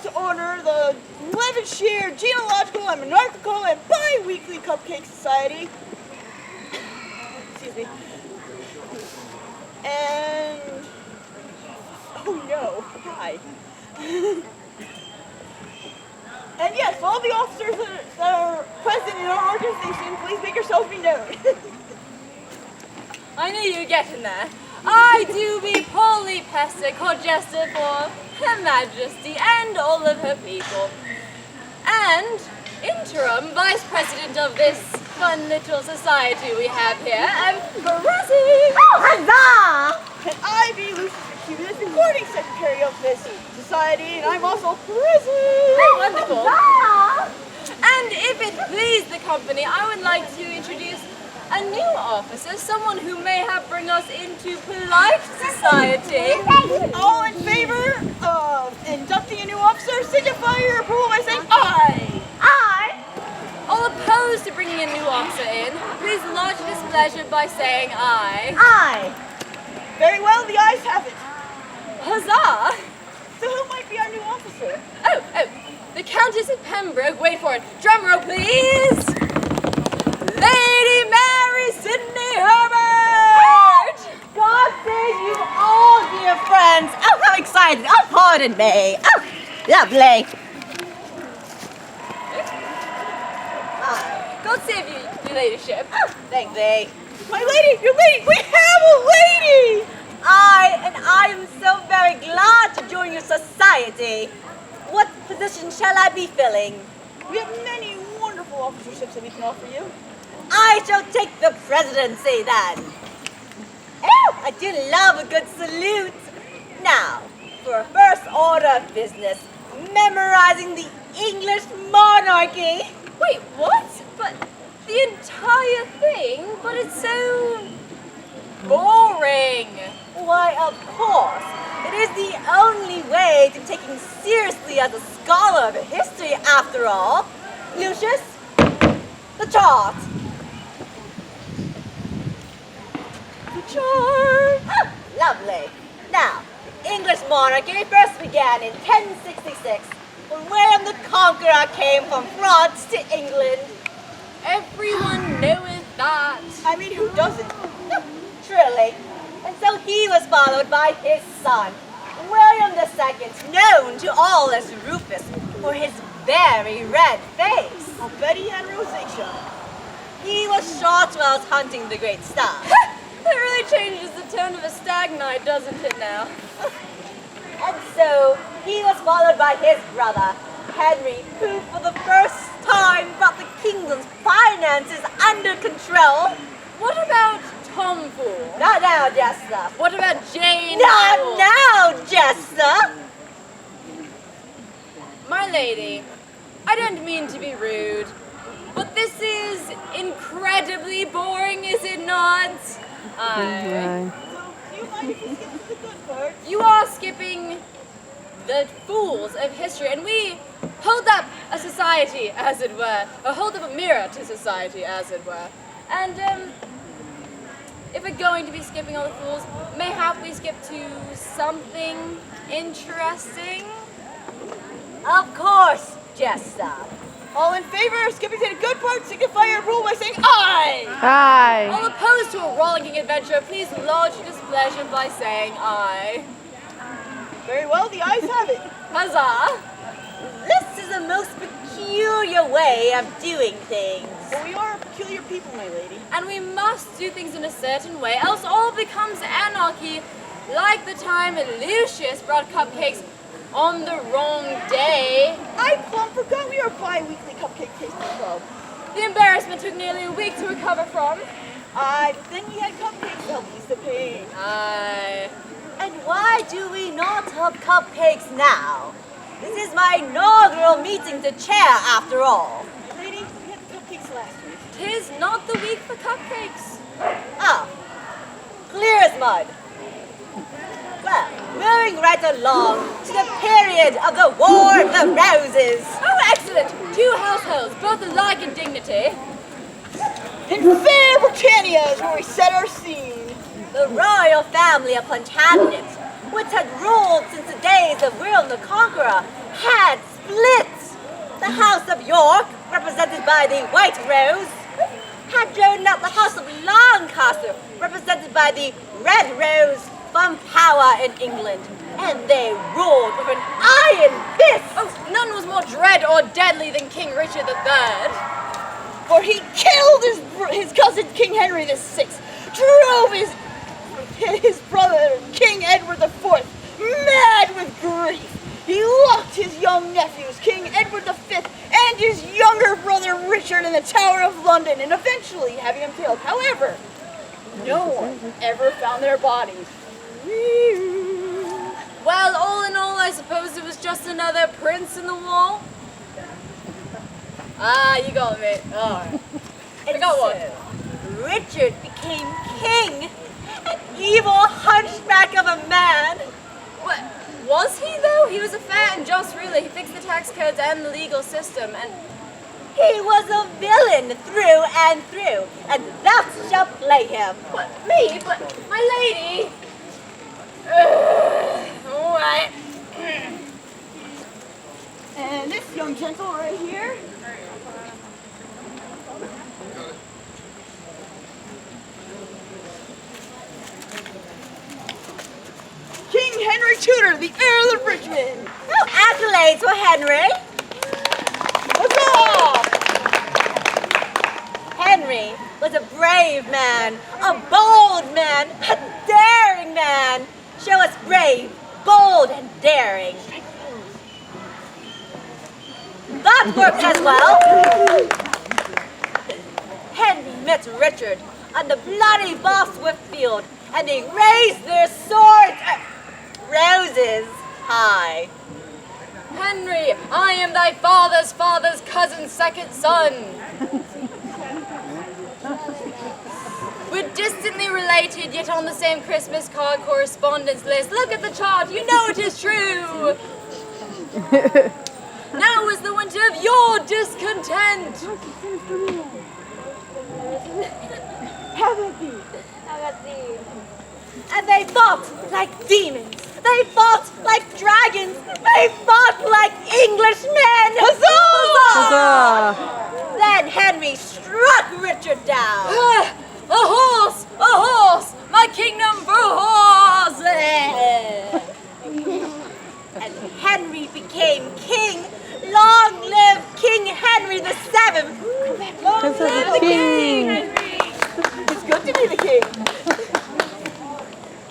to honor the Devonshire Genealogical and Monarchical and Bi-Weekly Cupcake Society. Excuse me. And... oh no, hi. And yes, all the officers that are present in our organization, please make yourselves be known. I knew you were getting there. I do be polypestic jester for Her Majesty and all of her people. And interim vice president of this fun little society we have here, and present. Oh, huzzah! And I be Lucius Recubus, recording secretary of this society, and I'm also present. Oh, wonderful. Huzzah! And if it please the company, I would like to introduce a new officer, someone who may have bring us into polite society. All in favor of inducting a new officer, signify your approval by saying aye. I. All opposed to bringing a new officer in, please lodge displeasure by saying aye. I. Very well, the ayes have it. Huzzah! So who might be our new officer? Oh, the Countess of Pembroke, wait for it, drum roll please! Lady Mary Sidney Herbert! God save you all, dear friends. Oh, how excited. Oh, pardon me. Oh, lovely. God save you, your ladyship. Oh, thank thee. My lady, your lady, we have a lady! I am so very glad to join your society. What position shall I be filling? We have many wonderful officerships that we can offer you. I shall take the presidency then. Oh, I do love a good salute. Now, for a first order of business, memorizing the English monarchy. Wait, what? But the entire thing? But it's so boring. Why, of course. It is the only way to taking seriously as a scholar of history, after all. Lucius, the chart. The chart! Oh, lovely. Now, the English monarchy first began in 1066, when William the Conqueror came from France to England. Everyone knoweth that. I mean, who doesn't? Truly. And so he was followed by his son, William II, known to all as Rufus for his very red face. I'll bet he had rosacea. He was shot while hunting the great star. That really changes the tone of a stag night, doesn't it now? And so he was followed by his brother, Henry, who for the first time brought the kingdom's finances under control. What about Tom Fool? Not now, Jester. What about Jane? Not Fool? now, Jester. My lady, I don't mean to be rude, but this is incredibly boring, is it not? Aye. So, do you mind if we skip to the good part? You are skipping the fools of history, and we hold up a society, as it were, or hold up a mirror to society, as it were. And, if we're going to be skipping all the fools, mayhap we skip to something interesting? Of course, Jester. All in favor of skipping to the good part, signify your approval by saying aye. Aye. All opposed to a rollicking adventure, please lodge your displeasure by saying aye. Very well, the ayes have it. Huzzah! This is a most peculiar way of doing things. But we are a peculiar people, my lady. And we must do things in a certain way, else all becomes anarchy, like the time Lucius brought cupcakes on the wrong day. I plumb forgot we are a bi-weekly cupcake tasting club. The embarrassment took nearly a week to recover from. But then we had cupcakes to help ease the pain. Aye. And why do we not have cupcakes now? This is my inaugural meeting to chair, after all. My lady, we had the cupcakes last week. 'Tis not the week for cupcakes. Ah, clear as mud. Well, moving right along to the period of the War of the Roses. Oh, excellent! Two households, both alike in dignity. In fair Britannia is where we set our scene. The royal family of Plantagenet, which had ruled since the days eyes of William the Conqueror had split. The House of York, represented by the White Rose, had driven out the House of Lancaster, represented by the Red Rose, from power in England. And they ruled with an iron fist. Oh, none was more dread or deadly than King Richard III. For he killed his cousin King Henry VI, drove his brother King Edward IV mad with grief. He locked his young nephews, King Edward V and his younger brother Richard, in the Tower of London, and eventually having them killed. However, no one ever found their bodies. Well, all in all, I suppose it was just another prince in the wall. Ah, you got me. All right. I got one. Richard became king, an evil hunchback of a man. What? Was he, though? He was a fair and just ruler. He fixed the tax codes and the legal system, and He was a villain through and through, and thou shalt play him. what? Me? But my lady. All right. And this young gentle right here. King Henry Tudor, the Earl of Richmond. No accolades for Henry. Huzzah! Henry was a brave man, a bold man, a daring man. Show us brave, bold, and daring. That worked as well. Henry met Richard on the bloody Bosworth field, and they raised their swords, roses high. Henry, I am thy father's father's cousin's second son. We're distantly related, yet on the same Christmas card correspondence list. Look at the chart, you know it is true. Now is the winter of your discontent. Have it be. And they fought like demons. They fought like dragons. They fought like Englishmen. Huzzah! Then Henry struck Richard down. A horse! A horse! My kingdom for a horse! And Henry became king. Long live King Henry VII. Long live the king. It's good to be the king.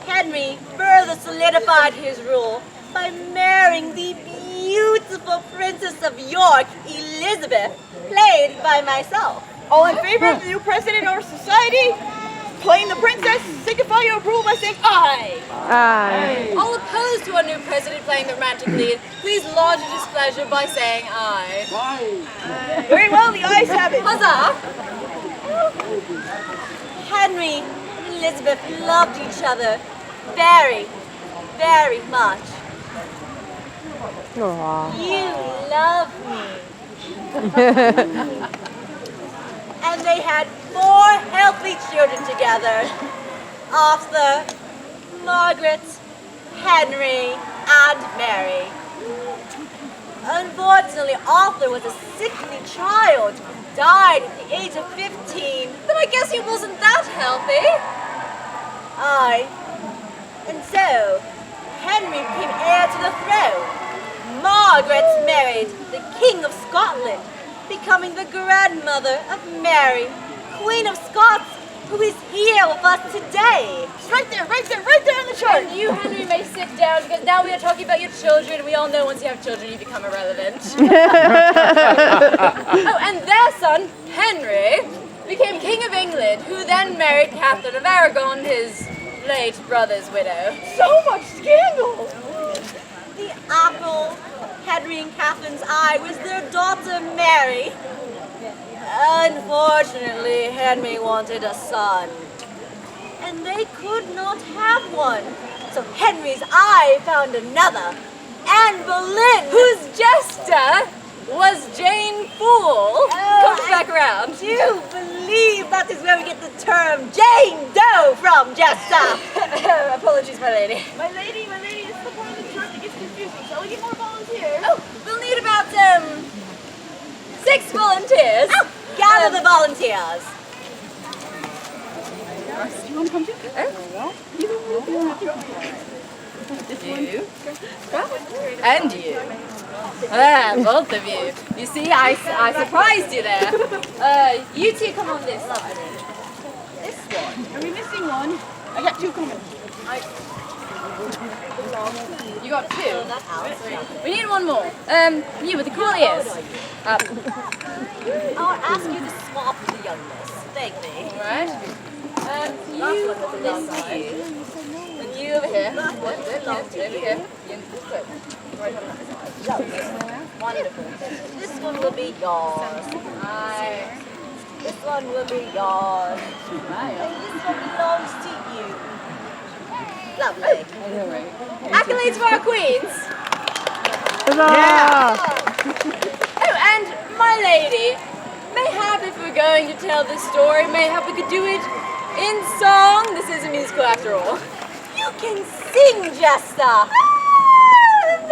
Henry further solidified his rule by marrying the beautiful Princess of York, Elizabeth, played by myself. All in favor of the new president of our society? Playing the princess, signify your approval by saying aye. Aye. All opposed to our new president playing the romantic lead, please lodge your displeasure by saying aye. Very well, the ayes have it. Huzzah! Henry and Elizabeth loved each other very, very much. Aw. You love me. And they had 4 healthy children together. Arthur, Margaret, Henry, and Mary. Unfortunately, Arthur was a sickly child who died at the age of 15. But I guess he wasn't that healthy. Aye. And so, Henry became heir to the throne. Margaret married the King of Scotland, becoming the grandmother of Mary, Queen of Scots, who is here with us today. Right there on the chart. And you, Henry, may sit down because now we are talking about your children, and we all know once you have children you become irrelevant. Oh, and their son, Henry, became King of England, who then married Catherine of Aragon, his late brother's widow. So much scandal. The apple Henry and Catherine's eye was their daughter Mary. Unfortunately, Henry wanted a son, and they could not have one. So Henry's eye found another, Anne Boleyn, Whose jester was Jane Fool. Comes back around. Do you believe that is where we get the term Jane Doe from, Jester? Apologies, my lady. My lady, this is the part of the chart that gets confusing. Shall we get more volunteers? Oh, we'll need about 6 volunteers. Oh, gather the volunteers. Do you want to come too? You. And you. Both of you. You see, I surprised you there. You two come on this side. This one. Are we missing one? I got 2 coming. You got 2. That out. We need one more. You with the cool ears. I'll ask you to swap with the youngest. Thank me. Alright. You this you. And you over here. Over here. Good. Right on that side. Wonderful. This one will be yours. Aye. This one will be yours. Aye. And this one belongs to you. Lovely. Accolades for our queens. Huzzah! Oh, and my lady, mayhap if we're going to tell this story, mayhap we could do it in song. This is a musical after all. You can sing, Jester.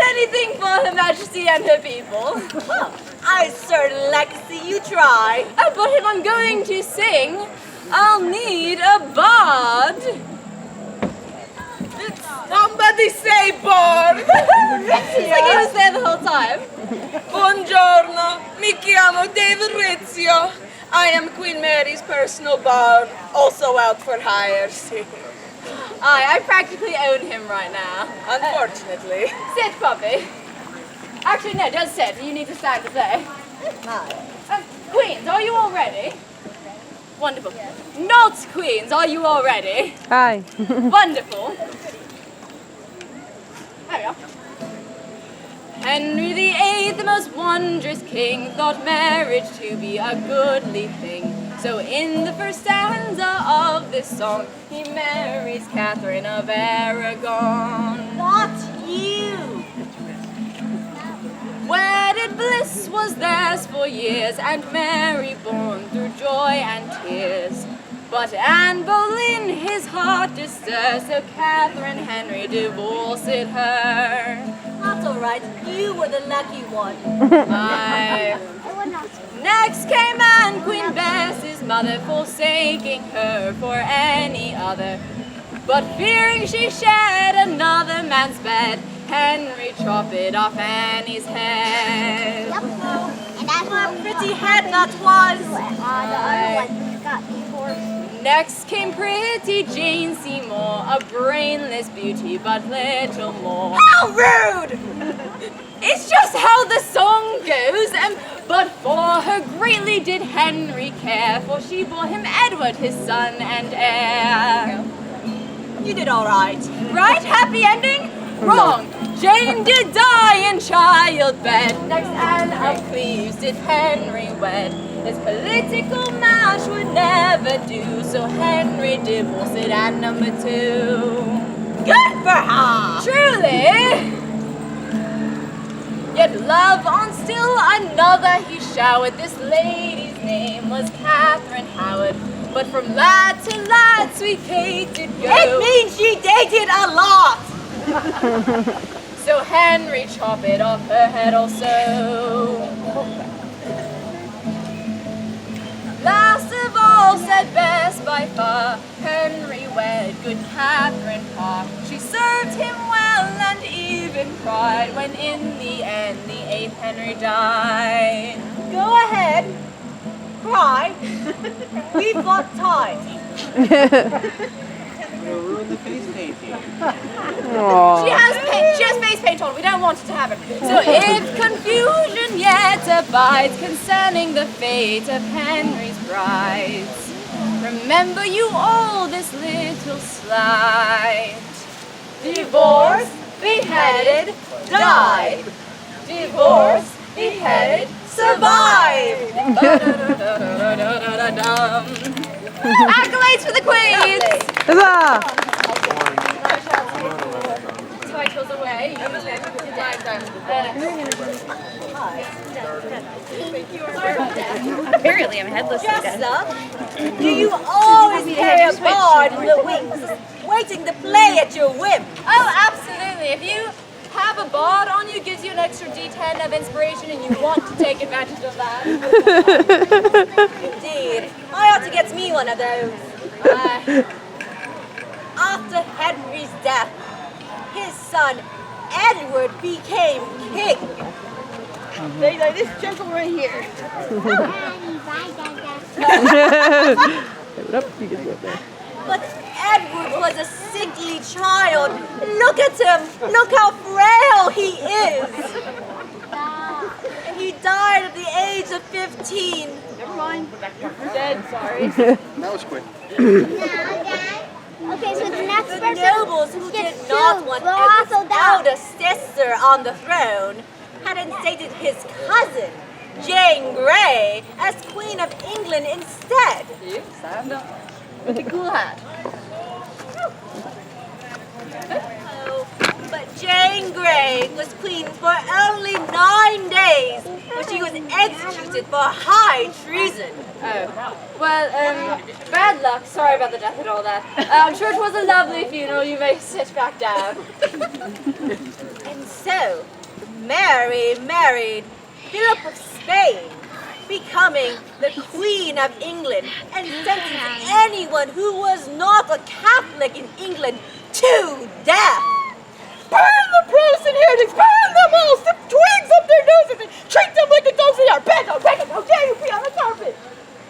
Anything for Her Majesty and her people. Well, I certainly like to see you try. Oh, but if I'm going to sing, I'll need a bard. Somebody say bard! Seems like he was there the whole time. Buongiorno, mi chiamo David Rizzio. I am Queen Mary's personal bard, also out for hire. I practically own him right now. Unfortunately. Sit, puppy. Actually, no, don't sit. You need to stand to play. Queens, are you all ready? Wonderful. Not queens, are you all ready? Hi. Wonderful. There we are. Henry VIII, the most wondrous king, thought marriage to be a goodly thing. So in the first stanza of this song, he marries Catherine of Aragon. Not you. Wedded bliss was theirs for years, and Mary born through joy and tears. But Anne Boleyn his heart disturbed, so Catherine Henry divorced her. That's all right. You were the lucky one. Aye. Next came Anne, Queen Bess's mother, forsaking her for any other. But fearing she shared another man's bed, Henry chopped off Annie's head. Yep. And that's What a pretty head that was. the other one got before. Next came pretty Jane Seymour, a brainless beauty, but little more. How rude! It's just how the song goes, but for her greatly did Henry care, for she bore him Edward, his son and heir. You did all right. Right? Happy ending? Wrong. Jane did die in childbed. Next Anne of Cleves did Henry wed. His political match would never do, so Henry divorced Anne number 2. Good for her. Truly. Yet love on still another he showered. This lady's name was Catherine Howard. But from lad to lad, sweet Kate did go. It means she dated a lot. So Henry chopped off her head also. Last of all, said best by far, Henry wed good Catherine Parr. She served him well and even cried when in the end the 8th Henry died. Go ahead. Cry. We've got time. You'll ruin the face painting. She has face paint on. We don't want it to happen. So if confusion yet abides concerning the fate of Henry's brides, remember you all this little slight. Divorced, beheaded, died. Divorced, beheaded, survived. Accolades for the queens. Huzzah! Titles away. Apparently, I'm headless. Jester, do you always carry a bard in the wings, waiting to play at your whim? Oh, absolutely. If you have a bard on you gives you an extra D10 of inspiration and you want to take advantage of that. Indeed. I ought to get me one of those. After Henry's death, his son Edward became king. Like this gentleman right here. But Edward was a sickly child. Look at him. Look how frail he is. And he died at the age of 15. Never mind. You're dead, sorry. That was quick. Okay, so the next The person nobles who did not want Edward's eldest sister on the throne had instated his cousin, Jane Grey, as Queen of England instead. You stand up with a cool hat. Oh, but Jane Grey was queen for only 9 days, but she was executed for high treason. Oh, well, bad luck. Sorry about the death and all that. I'm sure it was a lovely funeral. You may sit back down. And so, Mary married Philip of Spain, becoming the Queen of England and sentencing anyone who was not a Catholic in England to death. Burn the Protestant heretics! Burn them all! Slip twigs up their noses and treat them like adults they are! Bend on, bend on! How dare you be on the carpet!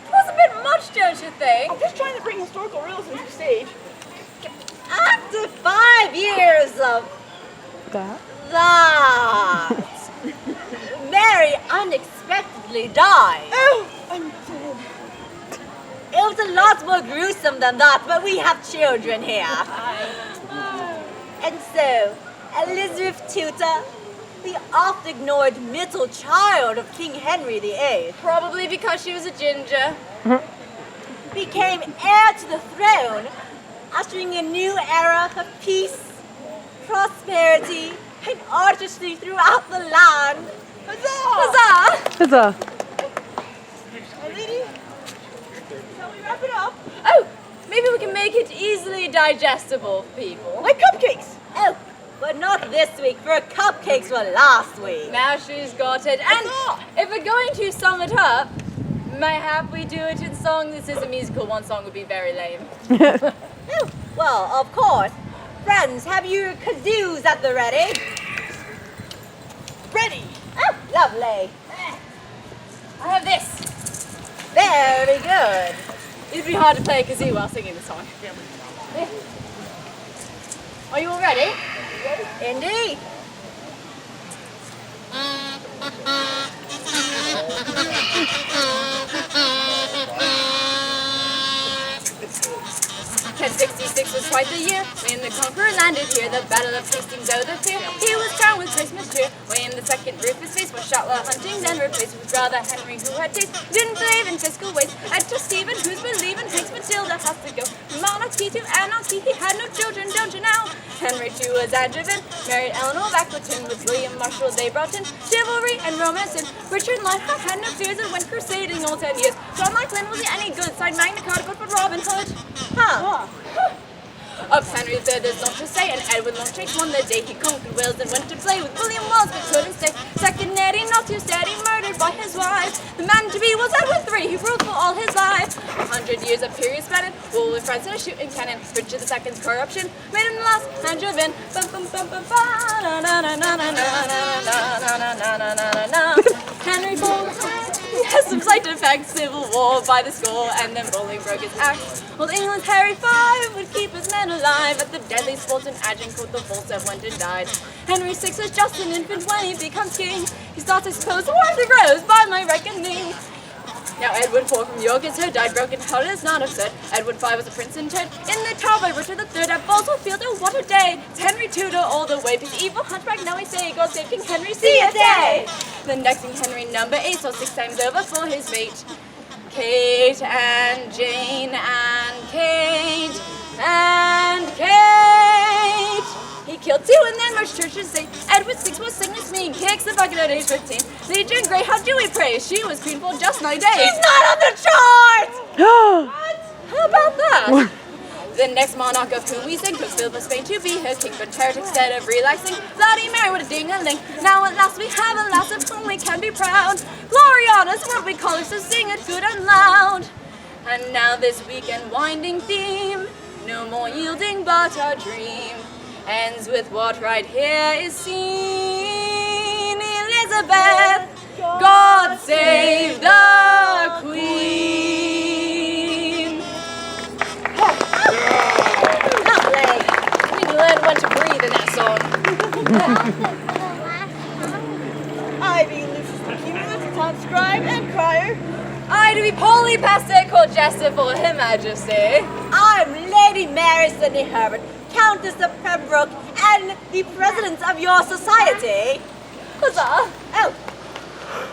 It was a bit much, don't you think? I'm just trying to bring historical realism to the stage. After 5 years of that, Mary unexpectedly died. Oh, I'm dead. It was a lot more gruesome than that, but we have children here. And so, Elizabeth Tudor, the oft-ignored middle child of King Henry VIII, Probably because she was a ginger. became heir to the throne, ushering a new era of peace, prosperity, and artistry throughout the land. Huzzah! Huzzah. My lady, shall we wrap it up? Oh, maybe we can make it easily digestible for people. Like cupcakes! Oh, but not this week, for cupcakes were last week. Now she's got it. And if we're going to sum it up, mayhap we do it in song. This is a musical. One song would be very lame. Oh, well, of course. Friends, have your kazoos at the ready? Ready! Oh, lovely. I have this. Very good. It'd be hard to play a kazoo while singing the song. Are you all ready? Indeed. Ten 66 was quite the year when the conqueror landed here. The battle of Hastings over fear. He was crowned with Christmas cheer. When the second Rufus face was shot while hunting, then replaced with brother Henry, who had taste. Didn't believe in fiscal waste. And to Stephen, who's believing takes Matilda has to go. From monarchy to anarchy, he had no children, don't you know? Henry too was adjuvant. Married Eleanor of Aquitaine with William Marshall. They brought in chivalry and romance. And Richard Lionheart had no fears and went crusading all 10 years. John Lackland wasn't any good. Signed Magna Carta, but Robin Hood. Of Henry III, there's not to say, and Edward Longstreet won the day he conquered Wales and went to play with William Wallace, but couldn't stay. Second Neddy, not too steady, murdered by his wife. The man to be was Edward III, he ruled for all his life. 100 years of period spanning, war with France and a shooting cannon. Richard II's corruption made him the last Angevin. Bum bum bum bum ba na na na na na na na na na na na. Henry IV. Yes, some slight effects, civil war by the score, and then Bowling broke his axe. While England's Harry V would keep his men alive at the deadly sport in Agincourt, the Volstead went and died. Henry VI was just an infant when he becomes king. He starts his post war to grows by my reckoning. Now Edward IV from York is heard, died broken hearted, is not absurd. Edward V was a prince interred in the Tower by Richard III at Boswell Field. Oh, what a day! It's Henry Tudor all the way. His evil hunchback, now we say, God save King Henry, see a day! The next King Henry number 8 saw 6 times over for his fate. Kate and Jane and Kate and Kate. He killed 2 and then marched church and state. Edward VI was sickness mean, kicks the bucket at age 15. Legion Grey, how do we praise? She was queen for just 9 days. She's not on the chart! What? How about that? The next monarch of whom we sing took silver Spain to be her king, but heretic instead of realizing Bloody Mary with a ding-a-ling. Now at last we have a lass of whom we can be proud. Gloriana's what we call her, so sing it good and loud. And now this weak and winding theme, no more yielding but our dream, ends with what right here is seen. Elizabeth, God save the Queen. Lovely. We learn when to breathe in that song. I be Lucius the Cumulus, town scribe and crier. I to be Polly Pastor called Jester for Her Majesty. I'm Lady Mary Sidney Herbert, Countess of Pembroke, and the president of your society. Huzzah! Oh,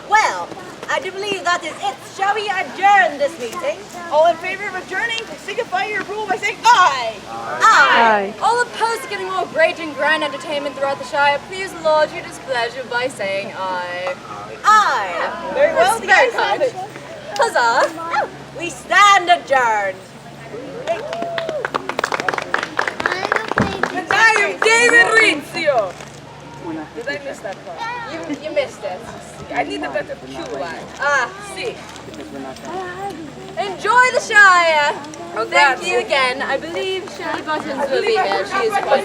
well, I do believe that is it. Shall we adjourn this meeting? All in favor of adjourning, signify your approval by saying aye. Aye. All opposed to getting more great and grand entertainment throughout the Shire, please lodge your displeasure by saying aye. Aye. Very well, the Very ayes have kind. it. Huzzah! We stand adjourned. And I am David Rizzio. Did I miss that part? You missed it. I need a better cue line. Ah, See. enjoy the Shire! Oh, Thank you again. I believe Shirley Buttons will be here. She is quite